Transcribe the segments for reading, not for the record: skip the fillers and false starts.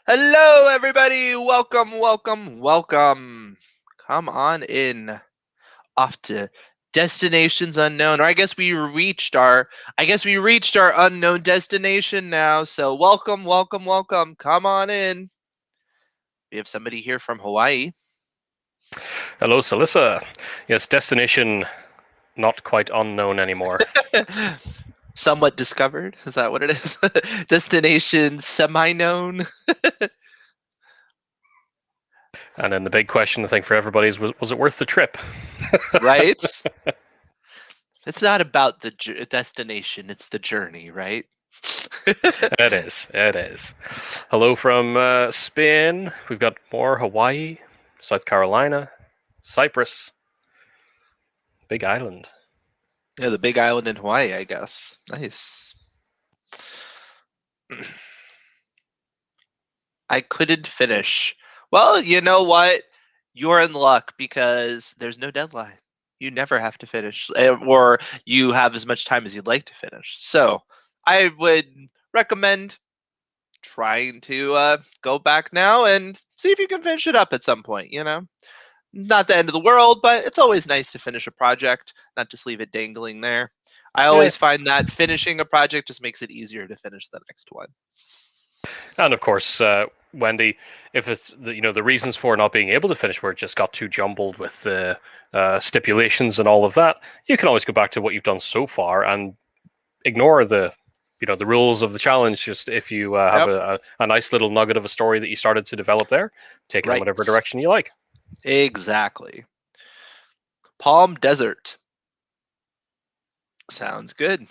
Hello, everybody. Welcome, welcome, welcome. Come on in. Off to destinations unknown. Or I guess we reached our unknown destination now. So welcome, welcome, welcome. Come on in. We have somebody here from Hawaii. Hello, Salissa. Yes, destination not quite unknown anymore. Somewhat discovered. Is that what it is? Destination semi-known. And then the big question, I think, for everybody is, was it worth the trip? Right? It's not about the destination, it's the journey, right? It is. It is. Hello from Spain. We've got more Hawaii, South Carolina, Cyprus, Big Island. Yeah, the big island in Hawaii, I guess. Nice. I couldn't finish. Well, you know what? You're in luck because there's no deadline. You never have to finish, or you have as much time as you'd like to finish. So I would recommend trying to go back now and see if you can finish it up at some point, Not the end of the world, but it's always nice to finish a project, not just leave it dangling there. I Yeah. always find that finishing a project just makes it easier to finish the next one. And of course, Wendy, if it's the reasons for not being able to finish where it just got too jumbled with the stipulations and all of that, you can always go back to what you've done so far and ignore the rules of the challenge. Just if you have Yep. a nice little nugget of a story that you started to develop there, take it in Right. whatever direction you like. Exactly. Palm Desert. Sounds good.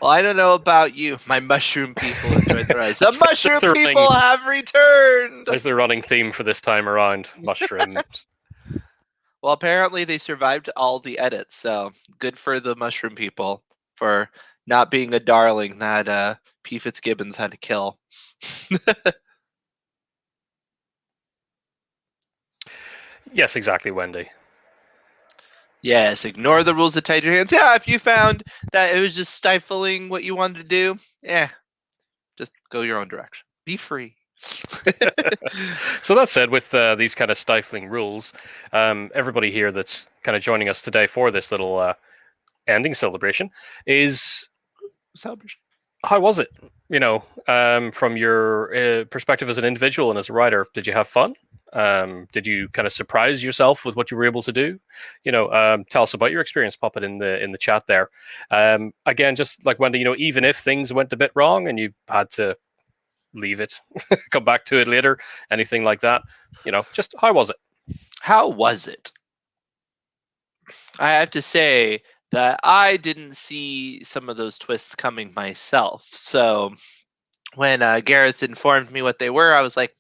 Well, I don't know about you. My mushroom people enjoyed the ride. The That's mushroom the people have returned. there's the running theme for this time around. Mushrooms. Well, apparently they survived all the edits, so good for the mushroom people for not being a darling that P. Fitzgibbons had to kill. Yes, exactly, Wendy. Yes, ignore the rules that tied your hands. Yeah, if you found that it was just stifling what you wanted to do, just go your own direction. Be free. So that said, with these kind of stifling rules, everybody here that's kind of joining us today for this little ending celebration is Celebration. how was it? From your perspective as an individual and as a writer, did you have fun? Did you kind of surprise yourself with what you were able to do? Tell us about your experience. Pop it in the chat there. Again, just like Wendy, even if things went a bit wrong and you had to leave it, come back to it later, anything like that, just how was it? How was it? I have to say that I didn't see some of those twists coming myself. So when Gareth informed me what they were, I was like,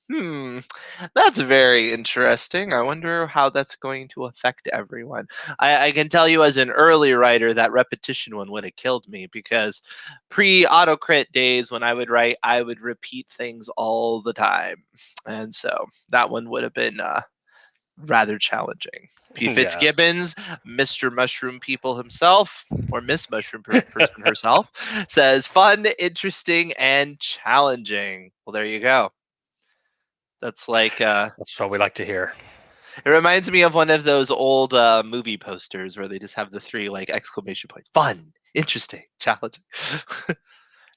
that's very interesting. I wonder how that's going to affect everyone. I can tell you as an early writer, that repetition one would have killed me because pre-AutoCrit days when I would write, I would repeat things all the time. And so that one would have been rather challenging. P. Yeah. Fitzgibbons, Mr. Mushroom People himself, or Miss Mushroom Person herself, says fun, interesting, and challenging. Well, there you go. That's like That's what we like to hear. it reminds me of one of those old movie posters where they just have the three like exclamation points: fun, interesting, challenging.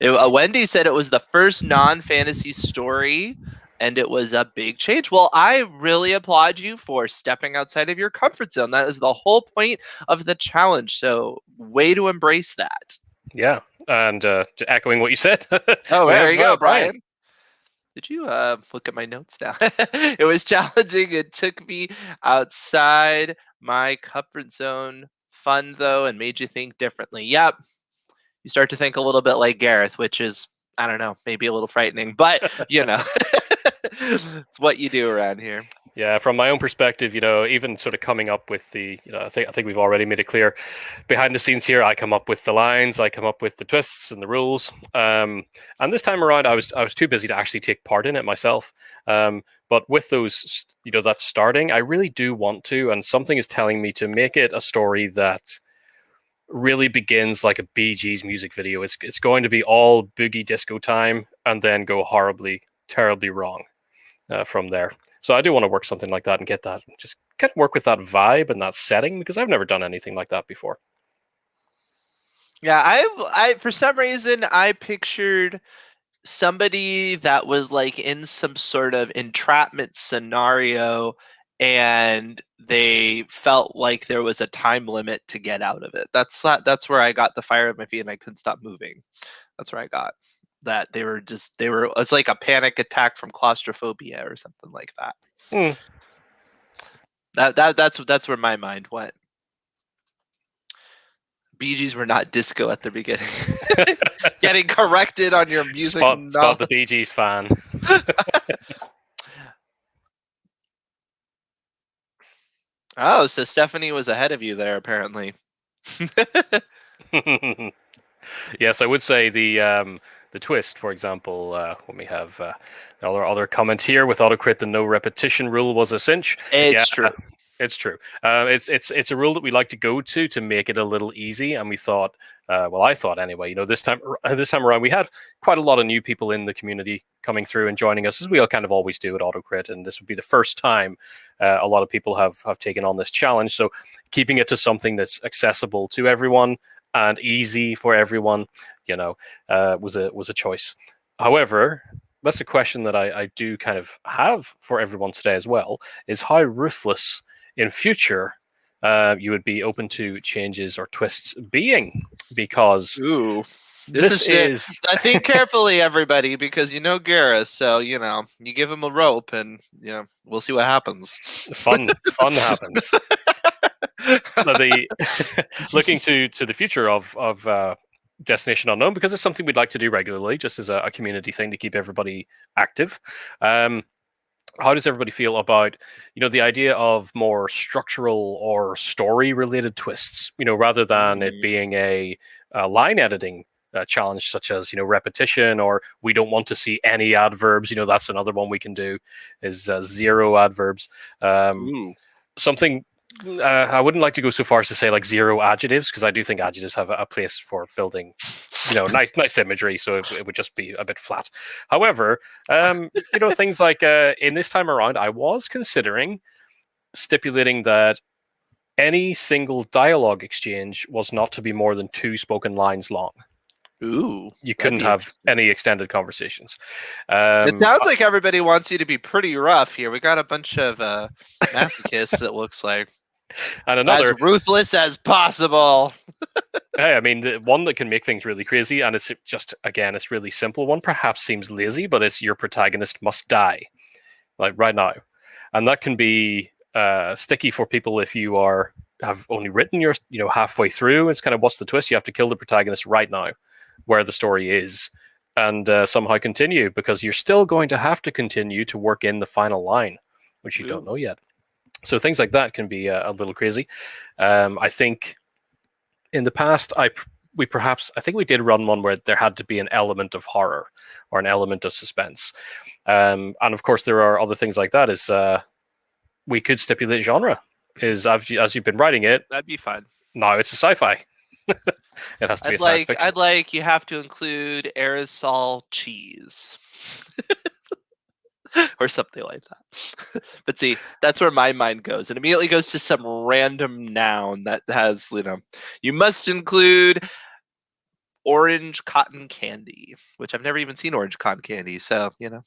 Wendy said it was the first non-fantasy story and it was a big change. Well, I really applaud you for stepping outside of your comfort zone. That is the whole point of the challenge. So, way to embrace that. Yeah. And echoing what you said, Oh, we there have you go, Brian. Brian. Did you look at my notes now? It was challenging. It took me outside my comfort zone. Fun, though, and made you think differently. Yep. You start to think a little bit like Gareth, which is, I don't know, maybe a little frightening, but it's what you do around here. Yeah, from my own perspective, even sort of coming up with I think we've already made it clear. Behind the scenes here, I come up with the lines, I come up with the twists and the rules. And this time around, I was too busy to actually take part in it myself. But with those, that starting, I really do want to, and something is telling me to make it a story that really begins like a Bee Gees music video. It's going to be all boogie disco time and then go horribly terribly wrong from there. So I do want to work something like that and get that, just get work with that vibe and that setting, because I've never done anything like that before. Yeah, I for some reason I pictured somebody that was like in some sort of entrapment scenario and they felt like there was a time limit to get out of it. That's where I got the fire at my feet and I couldn't stop moving. That's where I got that it's like a panic attack from claustrophobia or something like that. Hmm. That's where my mind went. Bee Gees were not disco at the beginning. Getting corrected on your music. Spot the Bee Gees fan. Oh, so Stephanie was ahead of you there, apparently. Yes, I would say the twist, for example, when we have other comment here with AutoCrit, the no repetition rule was a cinch. It's true. It's true. It's a rule that we like to go to make it a little easy, and we thought, well, I thought anyway. You know, this time around, we had quite a lot of new people in the community coming through and joining us, as we all kind of always do at AutoCrit, and this would be the first time a lot of people have taken on this challenge. So, keeping it to something that's accessible to everyone and easy for everyone, you know, was a choice. However, that's a question that I do kind of have for everyone today as well: is how ruthless in future you would be open to changes or twists being, because this is I think carefully, everybody, because you know Gareth, so you know you give him a rope and you know we'll see what happens. Fun happens. Looking to the future of Destination Unknown, because it's something we'd like to do regularly, just as a community thing to keep everybody active. How does everybody feel about, you know, the idea of more structural or story related twists, you know, rather than it being a line editing challenge, such as, you know, repetition, or we don't want to see any adverbs. You know, that's another one we can do, is 0 adverbs. Something I wouldn't like to go so far as to say like 0 adjectives, because I do think adjectives have a place for building, you know, nice imagery. So it would just be a bit flat. However, you know, things like in this time around, I was considering stipulating that any single dialogue exchange was not to be more than 2 spoken lines long. You couldn't have any extended conversations. It sounds like everybody wants you to be pretty rough here. We got a bunch of masochists, it looks like. And another, as ruthless as possible. Hey, I mean, the one that can make things really crazy, and it's just, again, it's really simple. One perhaps seems lazy, but it's your protagonist must die, like right now. And that can be sticky for people if you have only written your, you know, halfway through. It's kind of, what's the twist? You have to kill the protagonist right now, where the story is, and somehow continue, because you're still going to have to continue to work in the final line, which you don't know yet. So things like that can be a little crazy. I think in the past, I think we did run one where there had to be an element of horror or an element of suspense. And of course, there are other things like that. Is we could stipulate genre. Is as you've been writing it, that'd be fun. No, it's a sci-fi. It has to be a science fiction. I'd like you have to include aerosol cheese. Or something like that. But see, that's where my mind goes. It immediately goes to some random noun that has, you know, you must include orange cotton candy, which I've never even seen orange cotton candy. So, you know.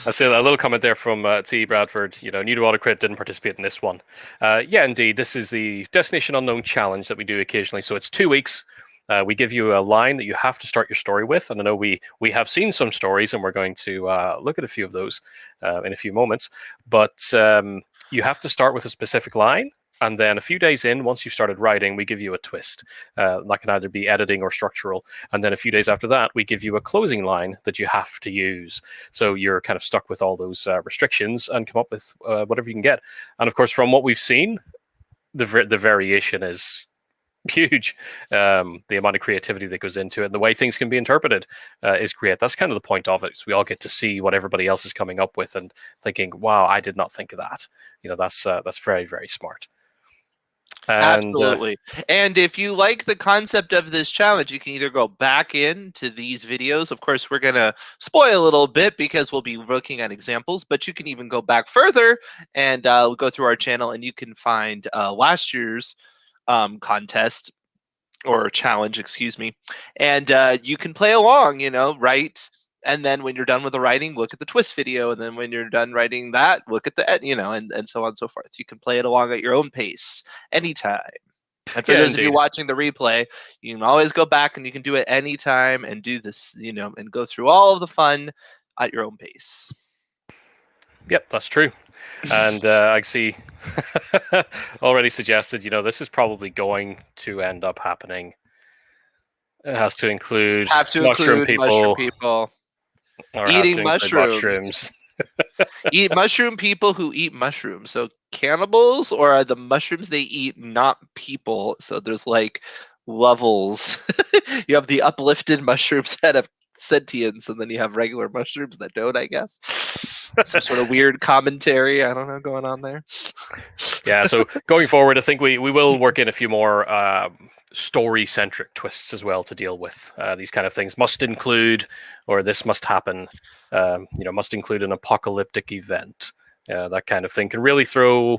I see a little comment there from T. Bradford. You know, new to AutoCrit, didn't participate in this one. Yeah, indeed. This is the Destination Unknown challenge that we do occasionally. So it's 2 weeks. We give you a line that you have to start your story with. And I know we have seen some stories, and we're going to look at a few of those in a few moments. But you have to start with a specific line. And then a few days in, once you've started writing, we give you a twist. That can either be editing or structural. And then a few days after that, we give you a closing line that you have to use. So you're kind of stuck with all those restrictions and come up with whatever you can get. And of course, from what we've seen, the variation is huge. The amount of creativity that goes into it and the way things can be interpreted is great. That's kind of the point of it. So we all get to see what everybody else is coming up with and thinking, wow, I did not think of that. You know, that's very, very smart. And Absolutely. And if you like the concept of this challenge, you can either go back into these videos. Of course, we're going to spoil a little bit because we'll be looking at examples, but you can even go back further and go through our channel and you can find last year's contest or challenge, excuse me. And you can play along, write. And then when you're done with the writing, look at the twist video. And then when you're done writing that, look at the, and so on and so forth. You can play it along at your own pace anytime. And for yeah, those of you indeed. watching the replay, you can always go back and you can do it anytime and do this, and go through all of the fun at your own pace. Yep, that's true. And I see already suggested, this is probably going to end up happening. It has to include Have to mushroom include mushroom people, people or has to eating include mushrooms. mushrooms. Eat mushroom people who eat mushrooms. So cannibals, or are the mushrooms they eat not people? So there's like levels. You have the uplifted mushrooms that have sentience, and then you have regular mushrooms that don't, I guess. Some sort of weird commentary, I don't know, going on there. Yeah, so going forward, I think we will work in a few more story-centric twists as well to deal with these kind of things. Must include, or this must happen, must include an apocalyptic event. That kind of thing can really throw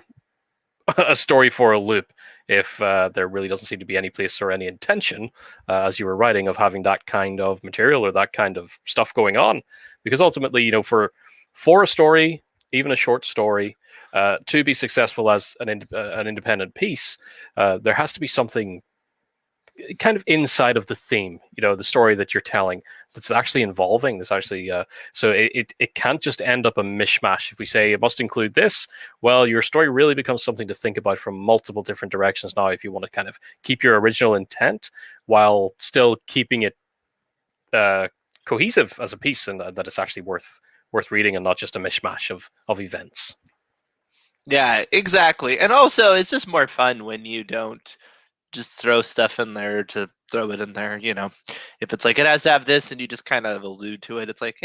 a story for a loop if there really doesn't seem to be any place or any intention, as you were writing, of having that kind of material or that kind of stuff going on. Because ultimately, for a story, even a short story, to be successful as an independent piece, there has to be something kind of inside of the theme, the story that you're telling, that's actually involving. That's actually so it can't just end up a mishmash. If we say it must include this, well, your story really becomes something to think about from multiple different directions now. If you want to kind of keep your original intent while still keeping it cohesive as a piece, and that it's actually worth reading and not just a mishmash of events. Yeah, exactly. And also, it's just more fun when you don't just throw stuff in there to throw it in there. If it's like it has to have this and you just kind of allude to it, it's like,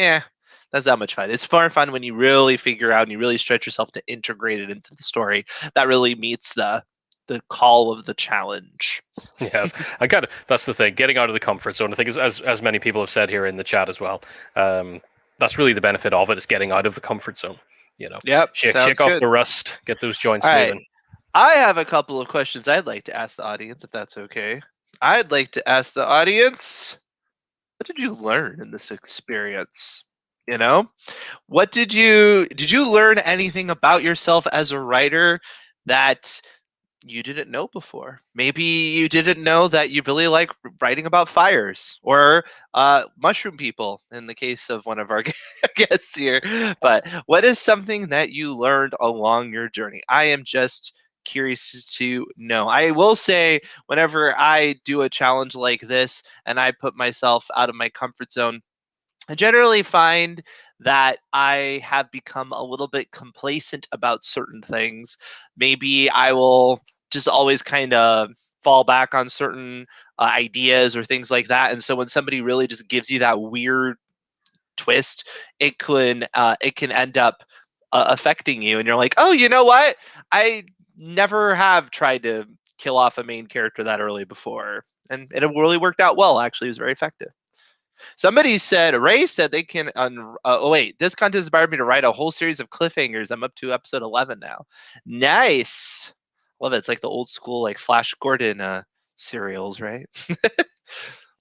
that's not much fun. It's more fun when you really figure out and you really stretch yourself to integrate it into the story. That really meets the call of the challenge. Yes, that's the thing. Getting out of the comfort zone. I think, as many people have said here in the chat as well, that's really the benefit of it, is getting out of the comfort zone. Yep, Shake sounds off good. the rust, get those joints All right. moving. I have a couple of questions I'd like to ask the audience, if that's okay. I'd like to ask the audience, what did you learn in this experience? What did you learn anything about yourself as a writer that you didn't know before? Maybe you didn't know that you really like writing about fires or mushroom people, in the case of one of our guests here. But what is something that you learned along your journey? I am just curious to know. I will say, whenever I do a challenge like this and I put myself out of my comfort zone, I generally find that I have become a little bit complacent about certain things. Maybe I will just always kind of fall back on certain ideas or things like that. And so when somebody really just gives you that weird twist, it can end up affecting you, and you're like, oh, you know what? I never have tried to kill off a main character that early before, and it really worked out well. Actually, it was very effective. Somebody said, Ray said they can. Oh wait, this contest inspired me to write a whole series of cliffhangers. I'm up to episode 11 now. Nice, love it. It's like the old school like Flash Gordon serials, right?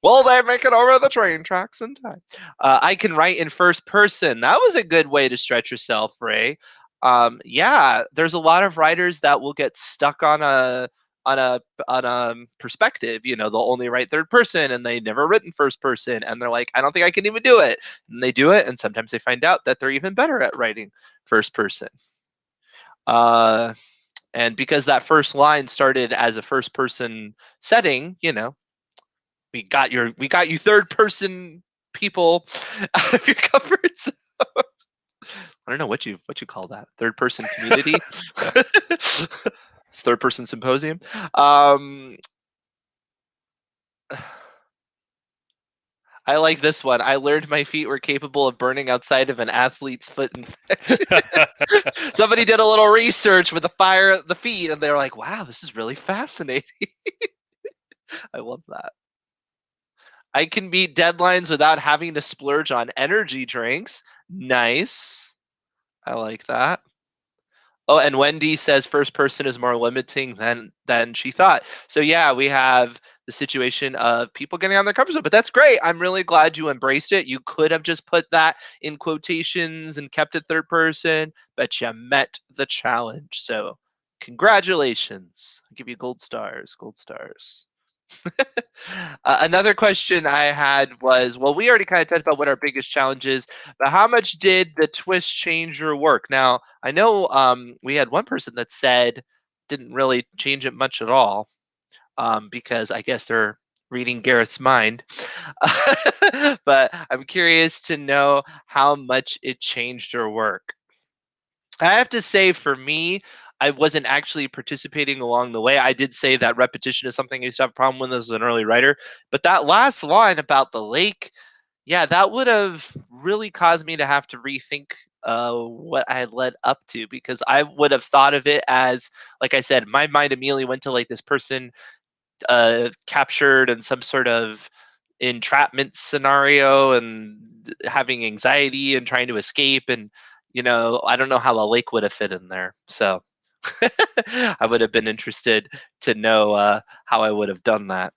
Well, they make it over the train tracks in time. I can write in first person. That was a good way to stretch yourself, Ray. Yeah, there's a lot of writers that will get stuck on a perspective. They'll only write third person and they never written first person, and they're like, I don't think I can even do it. And they do it, and sometimes they find out that they're even better at writing first person. And because that first line started as a first person setting, we got you third person people out of your comfort zone. I don't know what you call that. Third person community. Third person symposium. I like this one. I learned my feet were capable of burning outside of an athlete's foot infection. Somebody did a little research with the fire at the feet, and they're like, wow, this is really fascinating. I love that. I can meet deadlines without having to splurge on energy drinks. Nice. I like that. Oh, and Wendy says first person is more limiting than she thought. So yeah, we have the situation of people getting on their comfort zone, but that's great. I'm really glad you embraced it. You could have just put that in quotations and kept it third person, but you met the challenge. So congratulations. I'll give you gold stars, gold stars. Another question I had was, well, we already kind of talked about what our biggest challenge is, but how much did the twist change your work? Now, I know we had one person that said didn't really change it much at all, because I guess they're reading Garrett's mind. But I'm curious to know how much it changed your work. I have to say, for me, I wasn't actually participating along the way. I did say that repetition is something I used to have a problem with as an early writer. But that last line about the lake, yeah, that would have really caused me to have to rethink what I had led up to, because I would have thought of it as, like I said, my mind immediately went to like this person captured in some sort of entrapment scenario and having anxiety and trying to escape. And I don't know how a lake would have fit in there. So I would have been interested to know how I would have done that.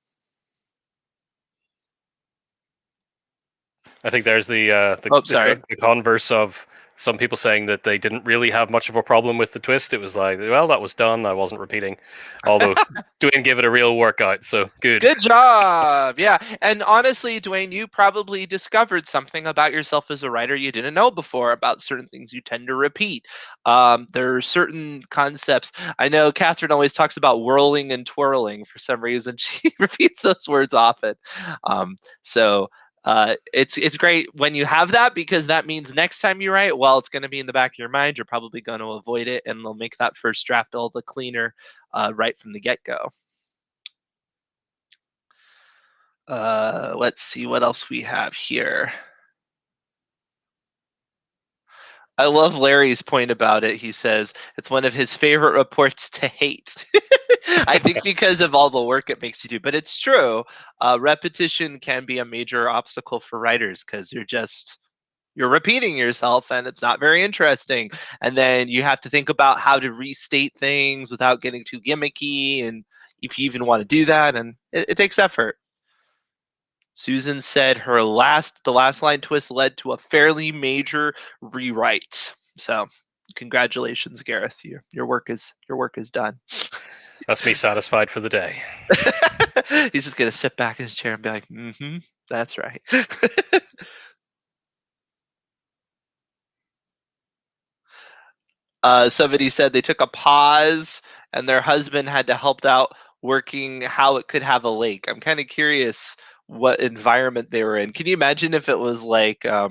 I think there's Oh, sorry. the converse of some people saying that they didn't really have much of a problem with the twist. It was like, well, that was done. I wasn't repeating. Although Dwayne gave it a real workout, so good. Good job. Yeah. And honestly, Dwayne, you probably discovered something about yourself as a writer you didn't know before about certain things you tend to repeat. There are certain concepts. I know Catherine always talks about whirling and twirling for some reason. She repeats those words often. So it's great when you have that, because that means next time you write, well, it's going to be in the back of your mind. You're probably going to avoid it, and they'll make that first draft all the cleaner right from the get-go. Let's see what else we have here. I love Larry's point about it. He says it's one of his favorite reports to hate. I think because of all the work it makes you do, but it's true. Repetition can be a major obstacle for writers, because you're repeating yourself and it's not very interesting. And then you have to think about how to restate things without getting too gimmicky, and if you even want to do that, and it takes effort. Susan said the last line twist led to a fairly major rewrite. So, congratulations, Gareth. Your work is done. That's me satisfied for the day. He's just gonna sit back in his chair and be like, "Mm-hmm, that's right." Somebody said they took a pause and their husband had to help out working how it could have a lake. I'm kind of curious what environment they were in. Can you imagine if it was like, I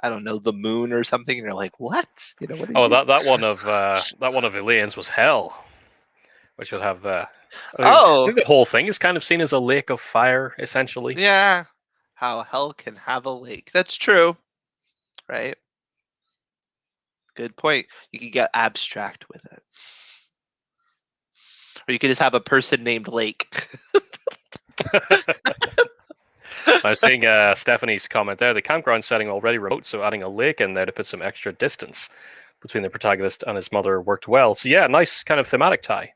don't know, the moon or something, and you're like, what? What are you Oh, doing? that one of Elaine's was hell, which would have. I Oh, think the whole thing is kind of seen as a lake of fire, essentially. yeah. How hell can have a lake. That's true, right? Good point. You could get abstract with it. Or you could just have a person named Lake. I was seeing Stephanie's comment there. The campground setting already remote, so adding a lake in there to put some extra distance between the protagonist and his mother worked well. So yeah, nice kind of thematic tie.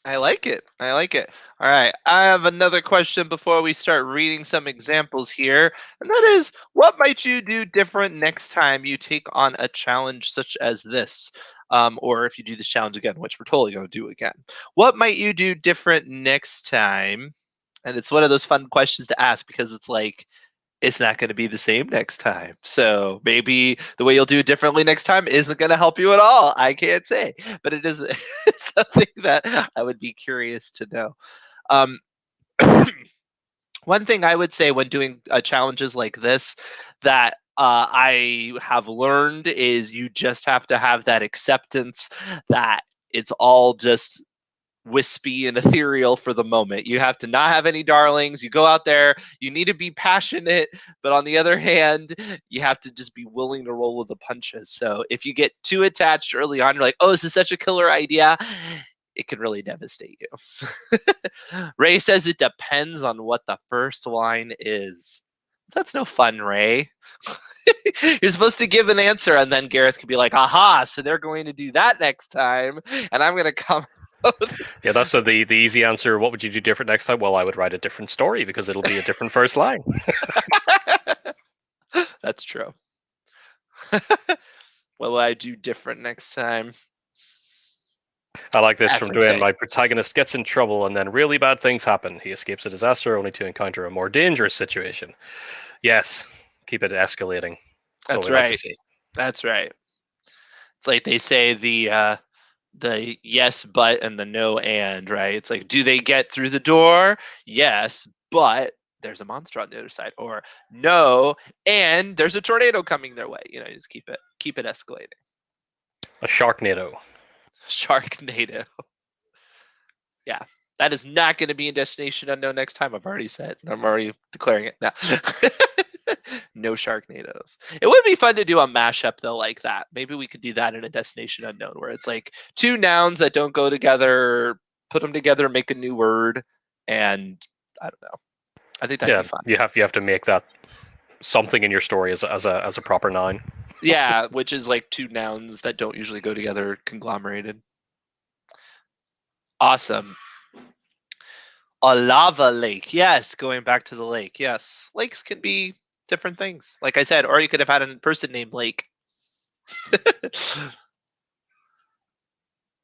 I like it. I like it. All right. I have another question before we start reading some examples here. And that is, what might you do different next time you take on a challenge such as this? Or if you do this challenge again, which we're totally going to do again. What might you do different next time? And it's one of those fun questions to ask, because it's like, it's not going to be the same next time. So maybe the way you'll do it differently next time isn't going to help you at all. I can't say, but it is something that I would be curious to know. Um, one thing I would say when doing challenges like this that I have learned is you just have to have that acceptance that it's all just wispy and ethereal for the moment. You have to not have any darlings. You go out there, you need to be passionate, but on the other hand, you have to just be willing to roll with the punches. So if you get too attached early on, you're like, oh, this is such a killer idea, it can really devastate you. Ray says it depends on what the first line is. That's no fun, Ray. You're supposed to give an answer, and then Gareth could be like, aha, so they're going to do that next time, and I'm going to come. Yeah, that's the easy answer. What would you do different next time? Well, I would write a different story because it'll be a different first line. That's true. What will I do different next time? I like this from Everything. Dwayne. My protagonist gets in trouble and then really bad things happen. He escapes a disaster only to encounter a more dangerous situation. Yes, keep it escalating. That's right. That's right. It's like they say the yes but and the no and, right? It's like, do they get through the door? Yes, but there's a monster on the other side. Or no, and there's a tornado coming their way. You just keep it escalating. A Sharknado. Sharknado. Yeah, that is not going to be in Destination Unknown next time. I've already said. I'm already declaring it now. No Sharknadoes. It would be fun to do a mashup though, like that. Maybe we could do that in a Destination Unknown, where it's like two nouns that don't go together, put them together, make a new word, and I don't know. I think that'd be fun. You have to make that something in your story as a proper noun. Yeah, which is like two nouns that don't usually go together conglomerated. Awesome. A lava lake. Yes, going back to the lake. Yes, lakes can be different things. Like I said, or you could have had a person named Lake.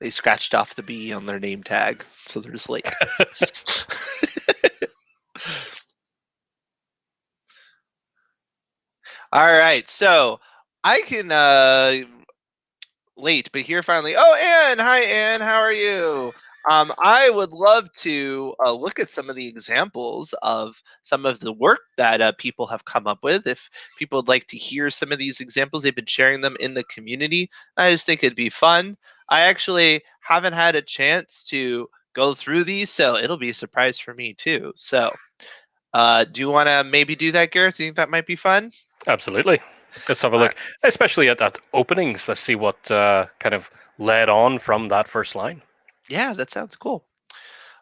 They scratched off the B on their name tag, so there's Lake. All right, so I can late, but here finally. Oh, Anne, hi Anne, how are you? I would love to look at some of the examples of some of the work that people have come up with. If people would like to hear some of these examples, they've been sharing them in the community. I just think it'd be fun. I actually haven't had a chance to go through these, so it'll be a surprise for me too. So, do you want to maybe do that, Gareth? Do you think that might be fun? Absolutely. Let's have a look, especially at openings. Let's see what kind of led on from that first line. Yeah, that sounds cool.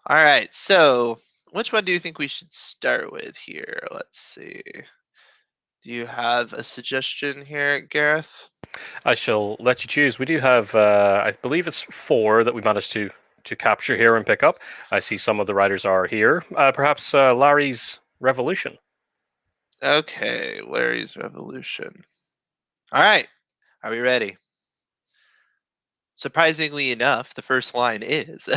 All right, so which one do you think we should start with here? Let's see. Do you have a suggestion here, Gareth? I shall let you choose. We do have, I believe it's 4 that we managed to capture here and pick up. I see some of the writers are here. Perhaps Larry's Revolution. Okay, Larry's Revolution. All right, are we ready? Surprisingly enough, the first line is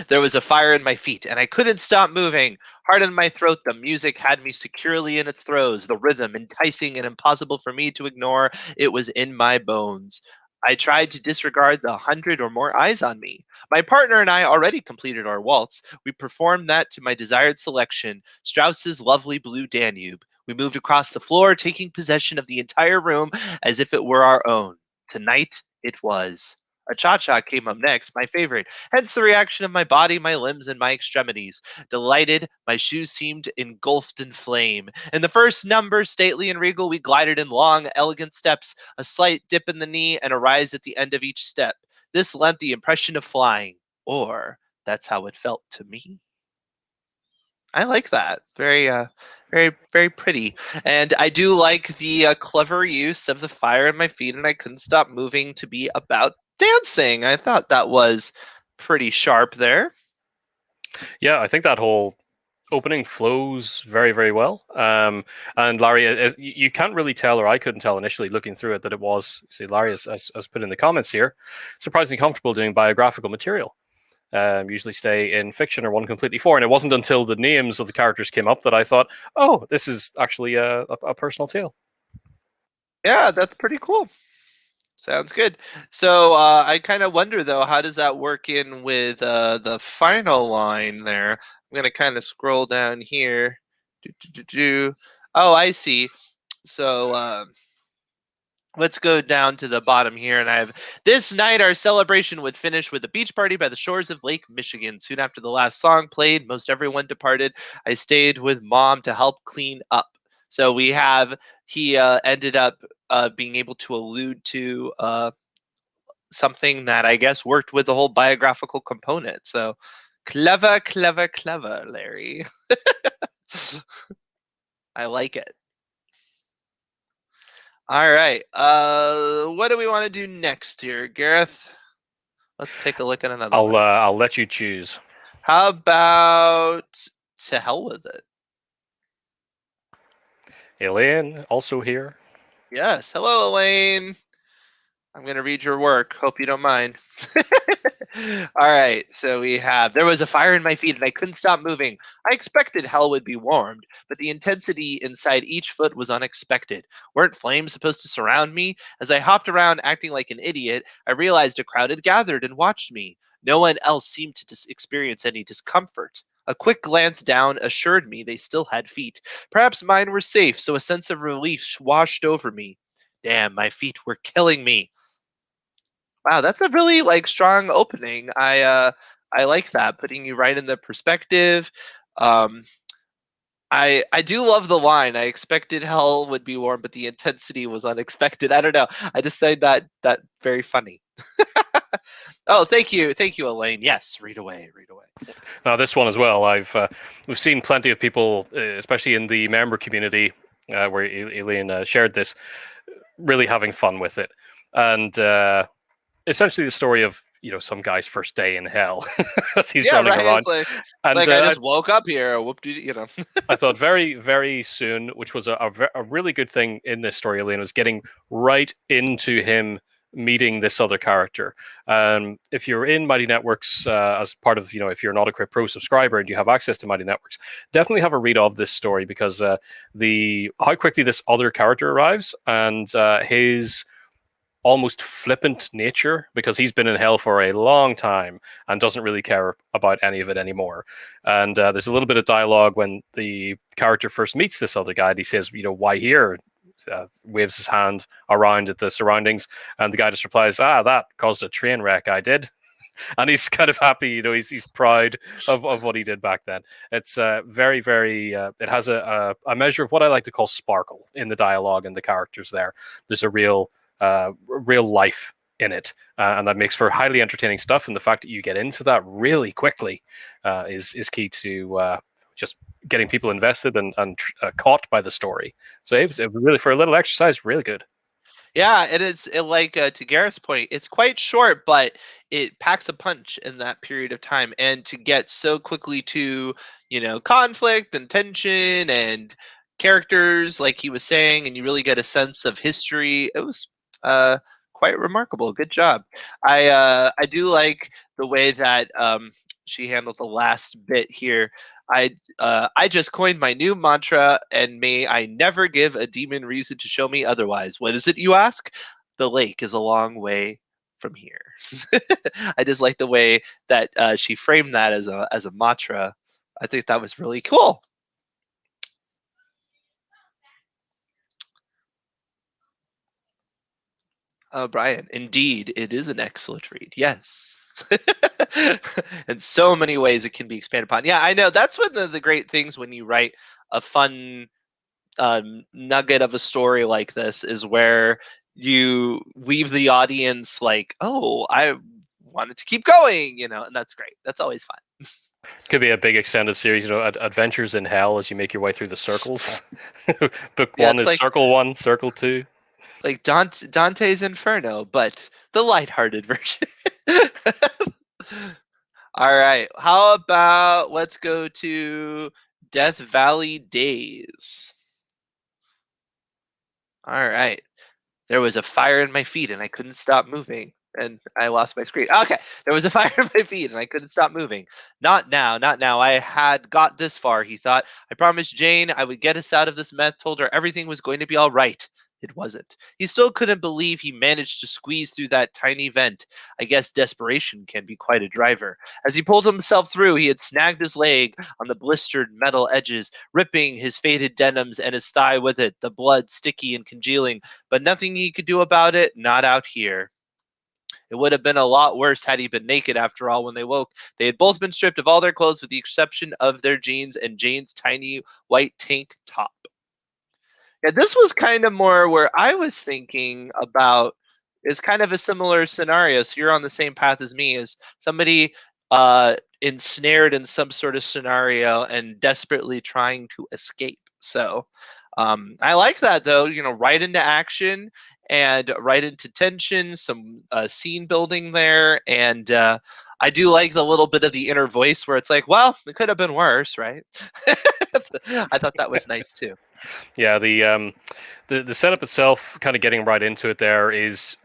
there was a fire in my feet and I couldn't stop moving. Heart in my throat, the music had me securely in its throes. The rhythm, enticing and impossible for me to ignore, it was in my bones. I tried to disregard the 100 or more eyes on me. My partner and I already completed our waltz. We performed that to my desired selection, Strauss's lovely Blue Danube. We moved across the floor, taking possession of the entire room as if it were our own. Tonight it was. A cha-cha came up next, my favorite. Hence the reaction of my body, my limbs, and my extremities. Delighted, my shoes seemed engulfed in flame. In the first number, stately and regal, we glided in long, elegant steps, a slight dip in the knee, and a rise at the end of each step. This lent the impression of flying, or that's how it felt to me. I like that. Very, very pretty. And I do like the clever use of the fire in my feet, and I couldn't stop moving to be about dancing. I thought that was pretty sharp there. Yeah, I think that whole opening flows very, very well. And Larry, you can't really tell, or I couldn't tell initially looking through it, that it was, see, Larry has put in the comments here, surprisingly comfortable doing biographical material. Usually stay in fiction or one completely foreign. It wasn't until the names of the characters came up that I thought, oh, this is actually a personal tale. Yeah, that's pretty cool. Sounds good. So I kind of wonder, though, how does that work in with the final line there? I'm going to kind of scroll down here. Oh, I see. So Let's go down to the bottom here, and I have this night. Our celebration would finish with a beach party by the shores of Lake Michigan. Soon after the last song played, most everyone departed. I stayed with mom to help clean up. So we have he ended up being able to allude to something that I guess worked with the whole biographical component. So clever, clever, clever, Larry. I like it. All right. What do we want to do next here, Gareth? Let's take a look at another one. I'll let you choose. How about To Hell With It? Elaine, also here. Yes. Hello, Elaine. I'm going to read your work. Hope you don't mind. All right. So we have, there was a fire in my feet and I couldn't stop moving. I expected hell would be warmed, but the intensity inside each foot was unexpected. Weren't flames supposed to surround me? As I hopped around acting like an idiot, I realized a crowd had gathered and watched me. No one else seemed to experience any discomfort. A quick glance down assured me they still had feet. Perhaps mine were safe, so a sense of relief washed over me. Damn, my feet were killing me. Wow, that's a really like strong opening. I like that, putting you right in the perspective. Um I do love the line. I expected hell would be warm, but the intensity was unexpected. I don't know. I just find that very funny. Oh, thank you, Elaine. Yes, read away, read away. Now this one as well. We've seen plenty of people, especially in the member community, where Elaine shared this, really having fun with it, and essentially the story of some guy's first day in hell as he's running Right. around. It's And like I just woke up here. Whoop, I thought very, very soon, which was a really good thing in this story, Elaine, was getting right into him meeting this other character. If you're in Mighty Networks as part of, if you're an AutoCrit Pro subscriber and you have access to Mighty Networks, definitely have a read of this story because how quickly this other character arrives and his almost flippant nature, because he's been in hell for a long time and doesn't really care about any of it anymore. And there's a little bit of dialogue when the character first meets this other guy. And he says, why here? Waves his hand around at the surroundings, and the guy just replies, that caused a train wreck, I did. And he's kind of happy, he's proud of what he did back then. It's very, very, it has a measure of what I like to call sparkle in the dialogue and the characters there. There's a real life in it, and that makes for highly entertaining stuff. And the fact that you get into that really quickly is key to just getting people invested and caught by the story. So it was really, for a little exercise, really good. Yeah, and like to Gareth's point, it's quite short, but it packs a punch in that period of time. And to get so quickly to conflict and tension and characters, like he was saying, and you really get a sense of history. It was quite remarkable. Good job. I do like the way that she handled the last bit here. I just coined my new mantra, and may I never give a demon reason to show me otherwise. What is it, you ask? The lake is a long way from here. I just like the way that she framed that as a mantra. I think that was really cool. Brian, indeed, it is an excellent read. Yes. In so many ways it can be expanded upon. Yeah, I know. That's one of the great things when you write a fun nugget of a story like this, is where you leave the audience like, oh, I wanted to keep going, and that's great. That's always fun. Could be a big extended series, adventures in hell as you make your way through the circles. Book one is like, Circle 1, Circle 2. Like Dante's Inferno, but the lighthearted version. All right. How about let's go to Death Valley Days. All right. There was a fire in my feet and I couldn't stop moving. And I lost my screen. Okay. There was a fire in my feet and I couldn't stop moving. Not now, not now. I had got this far, he thought. I promised Jane I would get us out of this mess, told her everything was going to be all right. It wasn't. He still couldn't believe he managed to squeeze through that tiny vent. I guess desperation can be quite a driver. As he pulled himself through, he had snagged his leg on the blistered metal edges, ripping his faded denims and his thigh with it, the blood sticky and congealing, but nothing he could do about it, not out here. It would have been a lot worse had he been naked after all when they woke. They had both been stripped of all their clothes with the exception of their jeans and Jane's tiny white tank top. Yeah, this was kind of more where I was thinking about is kind of a similar scenario. So you're on the same path as me, as somebody ensnared in some sort of scenario and desperately trying to escape. So I like that though, right into action and right into tension, some scene building there. And I do like the little bit of the inner voice where it's like, well, it could have been worse, right? I thought that was nice too. Yeah, the setup itself, kind of getting right into it, there is,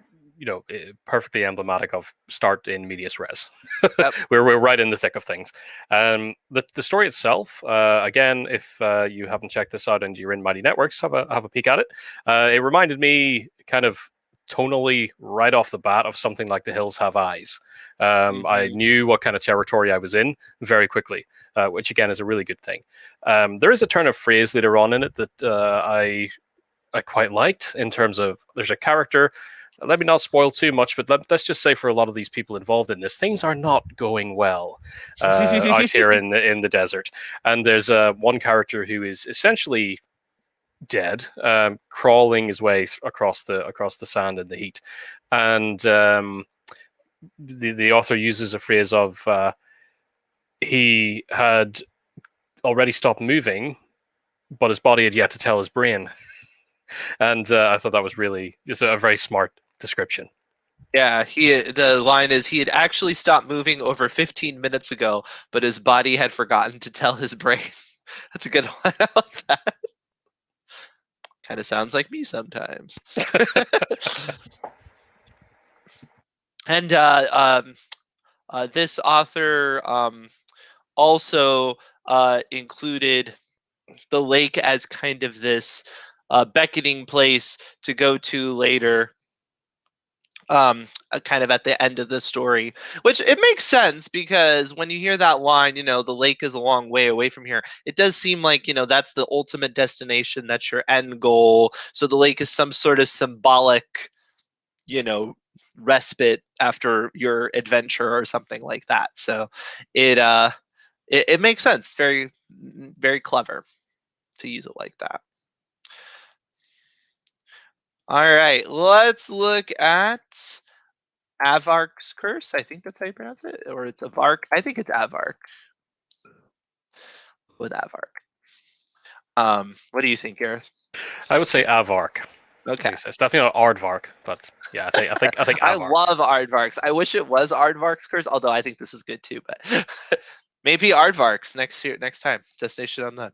perfectly emblematic of start in medias res. Yep. we're right in the thick of things. The story itself, again, if you haven't checked this out and you're in Mighty Networks, have a peek at it. It reminded me kind of tonally right off the bat of something like The Hills Have Eyes. I knew what kind of territory I was in very quickly, which again is a really good thing. There is a turn of phrase later on in it that I quite liked, in terms of there's a character. Let me not spoil too much, but let's just say for a lot of these people involved in this, things are not going well out here in the desert. And there's one character who is essentially dead, crawling his way across the sand in the heat. And the author uses a phrase of he had already stopped moving, but his body had yet to tell his brain. And I thought that was really just a very smart description. Yeah, the line is he had actually stopped moving over 15 minutes ago, but his body had forgotten to tell his brain. That's a good one. I like that. Kind of sounds like me sometimes. And this author also included the lake as kind of this beckoning place to go to later, kind of at the end of the story, which it makes sense because when you hear that line, the lake is a long way away from here. It does seem like, that's the ultimate destination. That's your end goal. So the lake is some sort of symbolic, respite after your adventure or something like that. So it makes sense. Very, very clever to use it like that. All right, let's look at Avark's Curse. I think that's how you pronounce it, or it's Avark. I think it's Avark. With Avark. What do you think, Gareth? I would say Avark. Okay, it's definitely not Aardvark, but yeah, I think Avark. I love Aardvarks. I wish it was Aardvark's Curse, although I think this is good too. But maybe Aardvarks next time. Destination Unknown.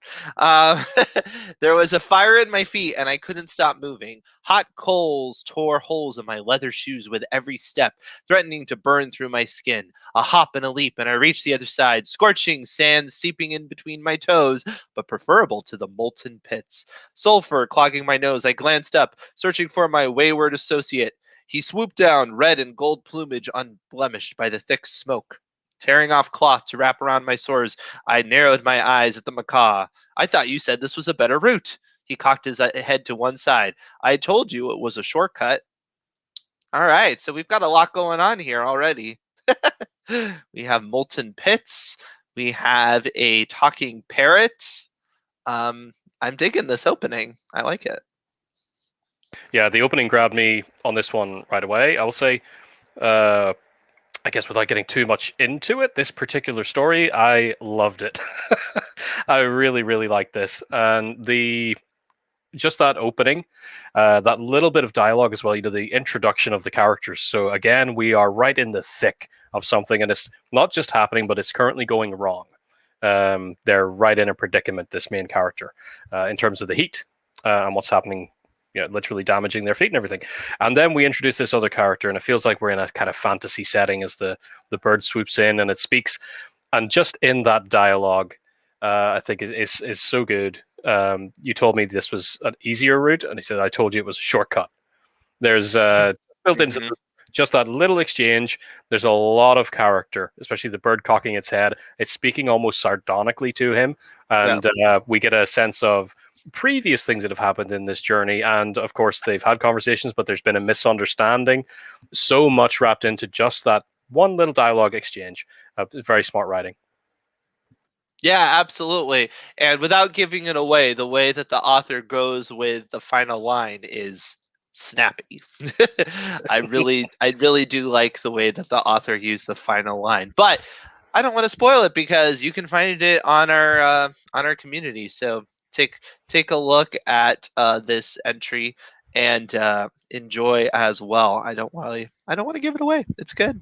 There was a fire in my feet, and I couldn't stop moving. Hot coals tore holes in my leather shoes with every step, threatening to burn through my skin. A hop and a leap, and I reached the other side, scorching sand seeping in between my toes, but preferable to the molten pits. Sulfur clogging my nose, I glanced up, searching for my wayward associate. He swooped down, red and gold plumage unblemished by the thick smoke. Tearing off cloth to wrap around my sores, I narrowed my eyes at the macaw. I thought you said this was a better route. He cocked his head to one side. I told you it was a shortcut. All right, so we've got a lot going on here already. We have molten pits. We have a talking parrot. I'm digging this opening. I like it. Yeah, the opening grabbed me on this one right away. I will say, I guess without getting too much into it, this particular story, I loved it. I really, really liked this. And just that opening, that little bit of dialogue as well, the introduction of the characters. So again, we are right in the thick of something, and it's not just happening, but it's currently going wrong. They're right in a predicament, this main character, in terms of the heat and what's happening, literally damaging their feet and everything. And then we introduce this other character, and it feels like we're in a kind of fantasy setting as the bird swoops in and it speaks. And just in that dialogue, I think is so good. you told me this was an easier route, and he said, I told you it was a shortcut. There's built into just that little exchange. There's a lot of character, especially the bird cocking its head. It's speaking almost sardonically to him, and we get a sense of previous things that have happened in this journey. And of course, they've had conversations, but there's been a misunderstanding. So much wrapped into just that one little dialogue exchange. Very smart writing. Yeah, absolutely. And without giving it away, the way that the author goes with the final line is snappy. I really do like the way that the author used the final line. But I don't want to spoil it because you can find it on our community. So take a look at this entry and enjoy as well. I don't want to give it away. It's good.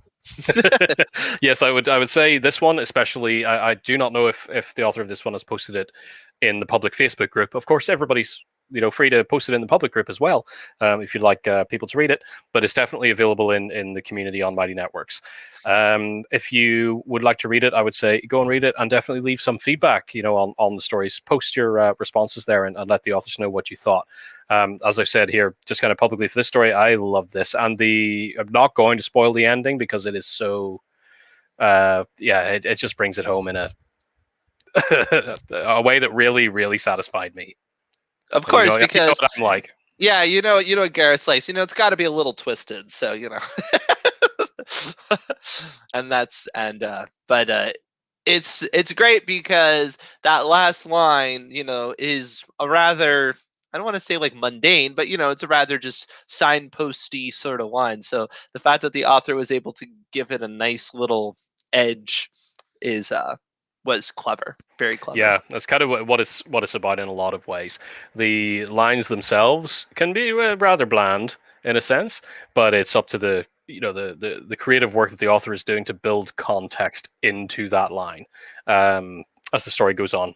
Yes, I would say this one especially. I do not know if the author of this one has posted it in the public Facebook group. Of course, everybody's free to post it in the public group as well, if you'd like people to read it. But it's definitely available in the community on Mighty Networks. If you would like to read it, I would say go and read it, and definitely leave some feedback. On the stories. Post your responses there, and let the authors know what you thought. As I've said here, just kind of publicly for this story, I love this, and I'm not going to spoil the ending because it is so. It just brings it home in a a way that really, really satisfied me. Of course, because because what I'm like. Yeah, you know Gareth Slice. It's got to be a little twisted, so but it's great because that last line, is a rather, I don't want to say like mundane, but it's a rather just signposty sort of line. So the fact that the author was able to give it a nice little edge was clever, very clever. Yeah, that's kind of what it's about in a lot of ways. The lines themselves can be rather bland in a sense, but it's up to the creative work that the author is doing to build context into that line as the story goes on.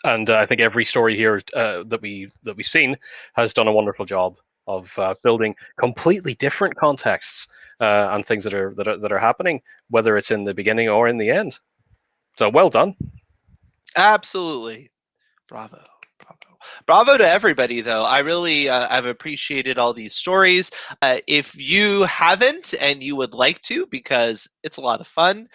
And I think every story here that we've seen has done a wonderful job of building completely different contexts and things that are happening, whether it's in the beginning or in the end. So well done. Absolutely. Bravo. Bravo to everybody, though. I really I've appreciated all these stories. If you haven't and you would like to, because it's a lot of fun,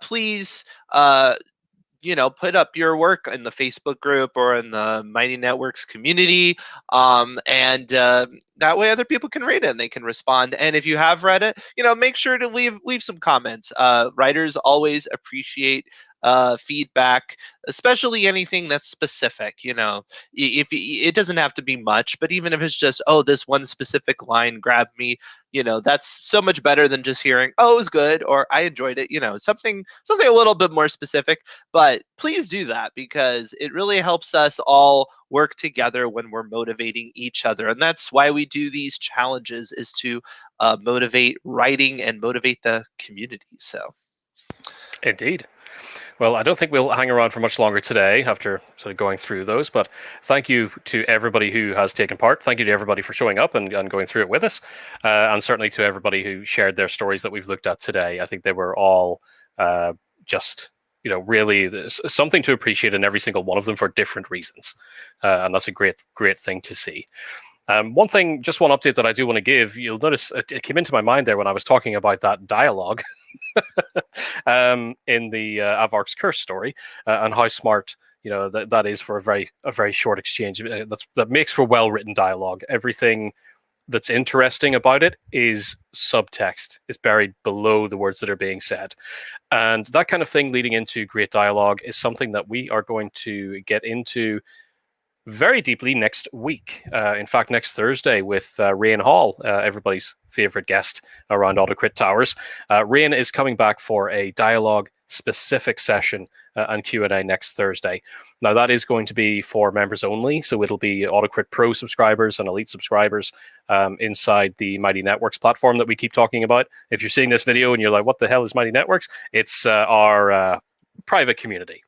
please put up your work in the Facebook group or in the Mighty Networks community, and that way other people can read it and they can respond. And if you have read it, make sure to leave some comments. Writers always appreciate feedback, especially anything that's specific. If it doesn't have to be much, but even if it's just, oh, this one specific line grabbed me, that's so much better than just hearing, oh, it was good, or I enjoyed it. Something a little bit more specific. But please do that, because it really helps us all work together when we're motivating each other. And that's why we do these challenges, is to motivate writing and motivate the community. So Indeed. Well, I don't think we'll hang around for much longer today after sort of going through those, but thank you to everybody who has taken part. Thank you to everybody for showing up and going through it with us, and certainly to everybody who shared their stories that we've looked at today. I think they were all just, really something to appreciate in every single one of them for different reasons, and that's a great thing to see. One update that I do want to give, you'll notice it came into my mind there when I was talking about that dialogue in the Avark's Curse story, and how smart that is for a very short exchange. That makes for well-written dialogue. Everything that's interesting about it is subtext. It's buried below the words that are being said. And that kind of thing leading into great dialogue is something that we are going to get into very deeply next week. In fact, next Thursday with Rain Hall, everybody's favorite guest around AutoCrit Towers. Rain is coming back for a dialogue-specific session and Q&A next Thursday. Now, that is going to be for members only, so it'll be AutoCrit Pro subscribers and Elite subscribers inside the Mighty Networks platform that we keep talking about. If you're seeing this video and you're like, what the hell is Mighty Networks? It's our private community,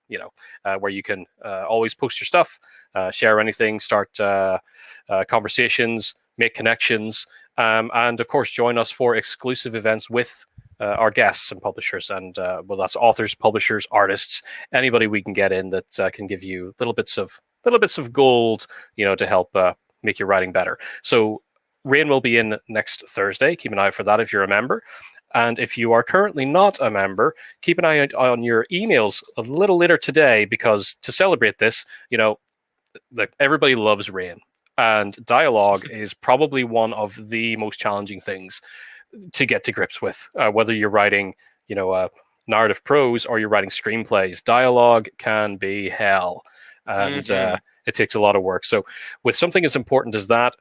where you can always post your stuff, share anything, start conversations, make connections, and of course join us for exclusive events with our guests and publishers, and that's authors, publishers, artists, anybody we can get in that can give you little bits of little bits of gold, to help make your writing better. So Rain will be in next Thursday. Keep an eye out for that if you're a member. And if you are currently not a member, keep an eye out on your emails a little later today, because to celebrate this, everybody loves Rain. And dialogue is probably one of the most challenging things to get to grips with, whether you're writing, narrative prose or you're writing screenplays. Dialogue can be hell, and it takes a lot of work. So with something as important as that,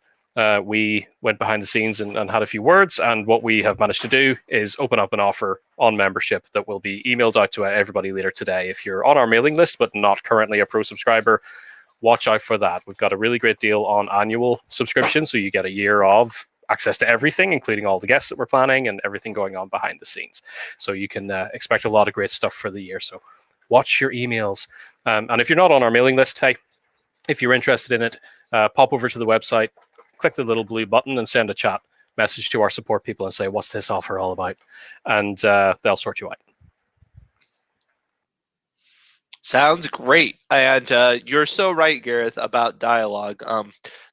we went behind the scenes and had a few words, and what we have managed to do is open up an offer on membership that will be emailed out to everybody later today. If you're on our mailing list but not currently a pro subscriber, watch out for that. We've got a really great deal on annual subscription, so you get a year of access to everything, including all the guests that we're planning and everything going on behind the scenes. So you can expect a lot of great stuff for the year. So watch your emails. And if you're not on our mailing list, hey, if you're interested in it, pop over to the website, click the little blue button and send a chat message to our support people and say, what's this offer all about? And they'll sort you out. Sounds great. And you're so right, Gareth, about dialogue.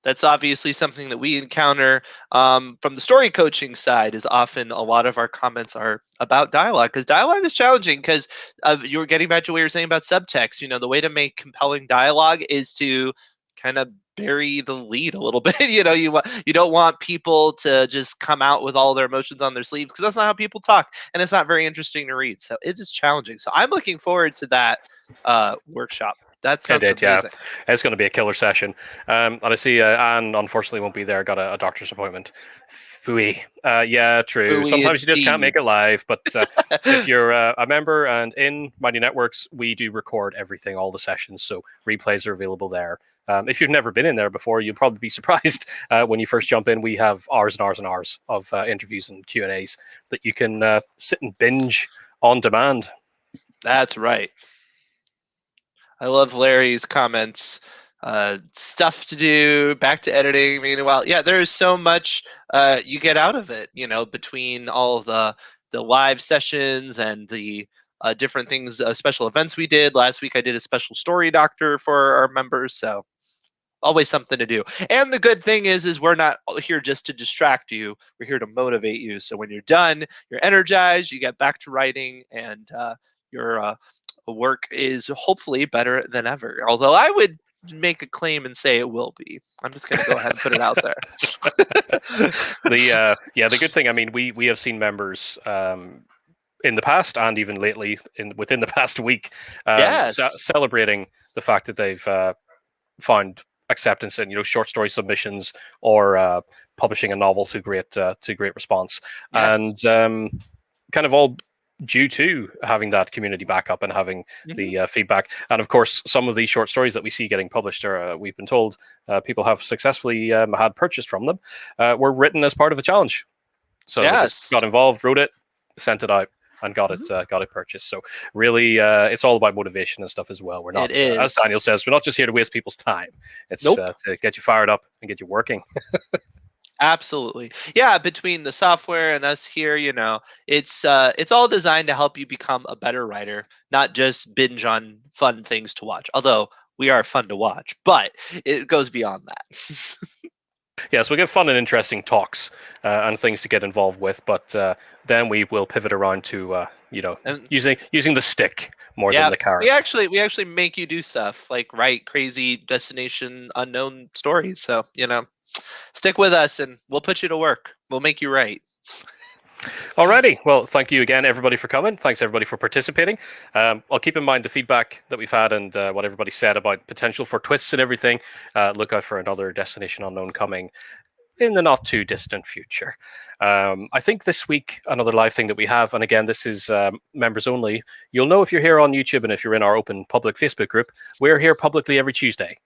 That's obviously something that we encounter from the story coaching side. Is often a lot of our comments are about dialogue, because dialogue is challenging, because you were getting back to what you were saying about subtext. The way to make compelling dialogue is to kind of bury the lead a little bit. You don't want people to just come out with all their emotions on their sleeves, because that's not how people talk, and it's not very interesting to read. So it is challenging. So I'm looking forward to that workshop. That sounds amazing. Yeah. It's going to be a killer session. And I see Anne unfortunately won't be there. Got a doctor's appointment. Phooey. Yeah, true. Phooey Sometimes you just can't make it live. But if you're a member and in Mighty Networks, we do record everything, all the sessions. So replays are available there. If you've never been in there before, you'll probably be surprised when you first jump in. We have hours and hours and hours of interviews and Q&As that you can sit and binge on demand. That's right. I love Larry's comments. Stuff to do, back to editing. Meanwhile, yeah, there is so much you get out of it, between all of the live sessions and the different things, special events we did. Last week I did a special story doctor for our members, so always something to do. And the good thing is we're not here just to distract you. We're here to motivate you. So when you're done, you're energized, you get back to writing, and your work is hopefully better than ever. Although I would make a claim and say it will be. I'm just going to go ahead and put it out there. The good thing, we have seen members in the past and even lately within the past week celebrating the fact that they've found acceptance in short story submissions or publishing a novel to great response. Yes. And kind of all due to having that community backup and having the feedback. And of course, some of these short stories that we see getting published, or we've been told people have successfully had purchased from them, were written as part of a challenge. So they just got involved, wrote it, sent it out, and got it purchased. So really, it's all about motivation and stuff as well. We're not, as Daniel says, we're not just here to waste people's time. It's to get you fired up and get you working. Absolutely. Yeah, between the software and us here, it's all designed to help you become a better writer, not just binge on fun things to watch. Although we are fun to watch, but it goes beyond that. Yes, we get fun and interesting talks and things to get involved with, but then we will pivot around to using the stick more than the carrot. We actually make you do stuff like write crazy destination unknown stories. So stick with us and we'll put you to work. We'll make you write. Alrighty. Well, thank you again, everybody, for coming. Thanks, everybody, for participating. I'll keep in mind the feedback that we've had and what everybody said about potential for twists and everything. Look out for another Destination Unknown coming in the not too distant future. I think this week, another live thing that we have, and again, this is members only. You'll know if you're here on YouTube and if you're in our open public Facebook group, we're here publicly every Tuesday.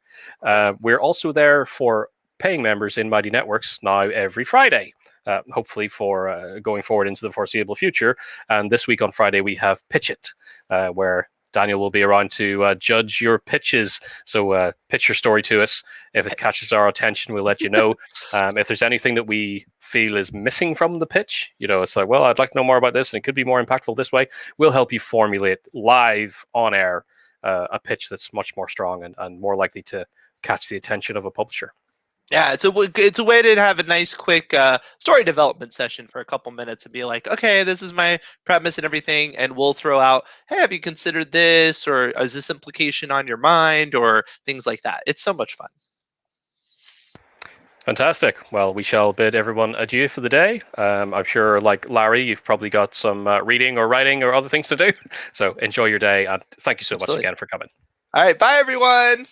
We're also there for paying members in Mighty Networks now every Friday. Hopefully for going forward into the foreseeable future. And this week on Friday, we have Pitch It, where Daniel will be around to judge your pitches. So pitch your story to us. If it catches our attention, we'll let you know. If there's anything that we feel is missing from the pitch, it's like, well, I'd like to know more about this, and it could be more impactful this way. We'll help you formulate live on air a pitch that's much more strong and more likely to catch the attention of a publisher. Yeah, it's a way to have a nice, quick story development session for a couple minutes and be like, okay, this is my premise and everything, and we'll throw out, hey, have you considered this, or is this implication on your mind, or things like that. It's so much fun. Fantastic. Well, we shall bid everyone adieu for the day. I'm sure, like Larry, you've probably got some reading or writing or other things to do. So enjoy your day, and thank you so much again for coming. All right, bye, everyone.